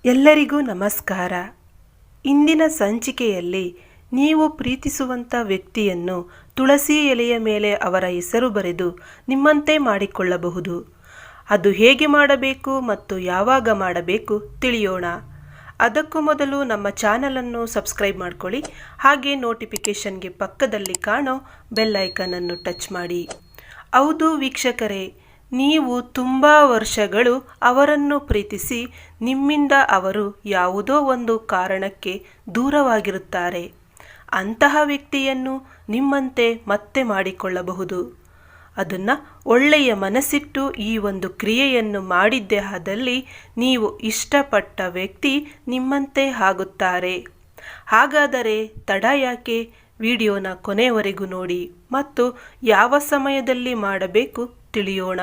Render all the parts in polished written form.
ಎಲ್ಲರಿಗೂ ನಮಸ್ಕಾರ. ಇಂದಿನ ಸಂಚಿಕೆಯಲ್ಲಿ ನೀವು ಪ್ರೀತಿಸುವಂಥ ವ್ಯಕ್ತಿಯನ್ನು ತುಳಸಿ ಎಲೆಯ ಮೇಲೆ ಅವರ ಹೆಸರು ಬರೆದು ನಿಮ್ಮಂತೆ ಮಾಡಿಕೊಳ್ಳಬಹುದು. ಅದು ಹೇಗೆ ಮಾಡಬೇಕು ಮತ್ತು ಯಾವಾಗ ಮಾಡಬೇಕು ತಿಳಿಯೋಣ. ಅದಕ್ಕೂ ಮೊದಲು ನಮ್ಮ ಚಾನಲನ್ನು ಸಬ್ಸ್ಕ್ರೈಬ್ ಮಾಡ್ಕೊಳ್ಳಿ. ಹಾಗೆ ನೋಟಿಫಿಕೇಷನ್ಗೆ ಪಕ್ಕದಲ್ಲಿ ಕಾಣೋ ಬೆಲ್ ಐಕನನ್ನು ಟಚ್ ಮಾಡಿ. ಹೌದು ವೀಕ್ಷಕರೇ, ನೀವು ತುಂಬ ವರ್ಷಗಳು ಅವರನ್ನು ಪ್ರೀತಿಸಿ ನಿಮ್ಮಿಂದ ಅವರು ಯಾವುದೋ ಒಂದು ಕಾರಣಕ್ಕೆ ದೂರವಾಗಿರುತ್ತಾರೆ. ಅಂತಹ ವ್ಯಕ್ತಿಯನ್ನು ನಿಮ್ಮಂತೆ ಮತ್ತೆ ಮಾಡಿಕೊಳ್ಳಬಹುದು. ಅದನ್ನು ಒಳ್ಳೆಯ ಮನಸ್ಸಿಟ್ಟು ಈ ಒಂದು ಕ್ರಿಯೆಯನ್ನು ಮಾಡಿದ್ದೇ ಆದಲ್ಲಿ ನೀವು ಇಷ್ಟಪಟ್ಟ ವ್ಯಕ್ತಿ ನಿಮ್ಮಂತೆ ಆಗುತ್ತಾರೆ. ಹಾಗಾದರೆ ತಡ ಯಾಕೆ? ವಿಡಿಯೋನ ಕೊನೆಯವರೆಗೂ ನೋಡಿ ಮತ್ತು ಯಾವ ಸಮಯದಲ್ಲಿ ಮಾಡಬೇಕು ತಿಳಿಯೋಣ.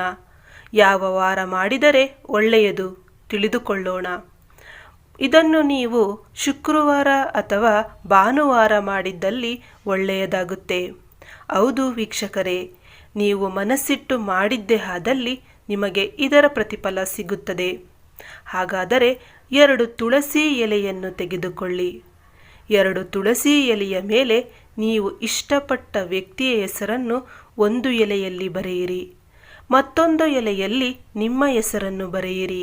ಯಾವ ವಾರ ಮಾಡಿದರೆ ಒಳ್ಳೆಯದು ತಿಳಿದುಕೊಳ್ಳೋಣ. ಇದನ್ನು ನೀವು ಶುಕ್ರವಾರ ಅಥವಾ ಭಾನುವಾರ ಮಾಡಿದ್ದಲ್ಲಿ ಒಳ್ಳೆಯದಾಗುತ್ತೆ. ಹೌದು ವೀಕ್ಷಕರೇ, ನೀವು ಮನಸ್ಸಿಟ್ಟು ಮಾಡಿದ್ದೇ ಆದಲ್ಲಿ ನಿಮಗೆ ಇದರ ಪ್ರತಿಫಲ ಸಿಗುತ್ತದೆ. ಹಾಗಾದರೆ 2 ತುಳಸಿ ಎಲೆಯನ್ನು ತೆಗೆದುಕೊಳ್ಳಿ. 2 ತುಳಸಿ ಎಲೆಯ ಮೇಲೆ ನೀವು ಇಷ್ಟಪಟ್ಟ ವ್ಯಕ್ತಿಯ ಹೆಸರನ್ನು ಒಂದು ಎಲೆಯಲ್ಲಿ ಬರೆಯಿರಿ, ಮತ್ತೊಂದು ಎಲೆಯಲ್ಲಿ ನಿಮ್ಮ ಹೆಸರನ್ನು ಬರೆಯಿರಿ.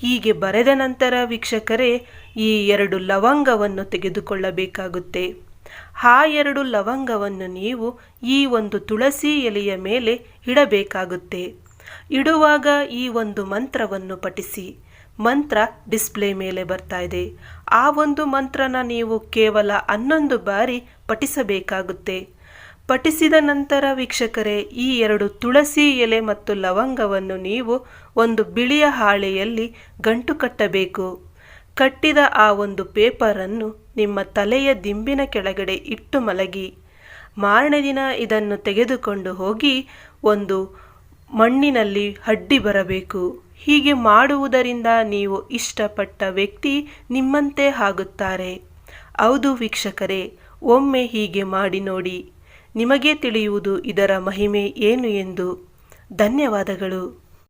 ಹೀಗೆ ಬರೆದ ನಂತರ ವೀಕ್ಷಕರೇ, ಈ 2 ಲವಂಗವನ್ನು ತೆಗೆದುಕೊಳ್ಳಬೇಕಾಗುತ್ತೆ. ಆ 2 ಲವಂಗವನ್ನು ನೀವು ಈ ಒಂದು ತುಳಸಿ ಎಲೆಯ ಮೇಲೆ ಇಡಬೇಕಾಗುತ್ತೆ. ಇಡುವಾಗ ಈ ಒಂದು ಮಂತ್ರವನ್ನು ಪಠಿಸಿ. ಮಂತ್ರ ಡಿಸ್ಪ್ಲೇ ಮೇಲೆ ಬರ್ತಾ ಇದೆ. ಆ ಒಂದು ಮಂತ್ರನ ನೀವು ಕೇವಲ 11 ಬಾರಿ ಪಠಿಸಬೇಕಾಗುತ್ತೆ. ಪಠಿಸಿದ ನಂತರ ವೀಕ್ಷಕರೇ, ಈ 2 ತುಳಸಿ ಎಲೆ ಮತ್ತು ಲವಂಗವನ್ನು ನೀವು ಒಂದು ಬಿಳಿಯ ಹಾಳೆಯಲ್ಲಿ ಗಂಟು ಕಟ್ಟಬೇಕು. ಕಟ್ಟಿದ ಆ ಒಂದು ಪೇಪರನ್ನು ನಿಮ್ಮ ತಲೆಯ ದಿಂಬಿನ ಕೆಳಗಡೆ ಇಟ್ಟು ಮಲಗಿ. ಮಾರನೇ ದಿನ ಇದನ್ನು ತೆಗೆದುಕೊಂಡು ಹೋಗಿ ಒಂದು ಮಣ್ಣಿನಲ್ಲಿ ಅಡ್ಡಿ ಬರಬೇಕು. ಹೀಗೆ ಮಾಡುವುದರಿಂದ ನೀವು ಇಷ್ಟಪಟ್ಟ ವ್ಯಕ್ತಿ ನಿಮ್ಮಂತೆ ಆಗುತ್ತಾರೆ. ಹೌದು ವೀಕ್ಷಕರೇ, ಒಮ್ಮೆ ಹೀಗೆ ಮಾಡಿ ನೋಡಿ. ನಿಮಗೆ ತಿಳಿಯುವುದು ಇದರ ಮಹಿಮೆ ಏನು ಎಂದು. ಧನ್ಯವಾದಗಳು.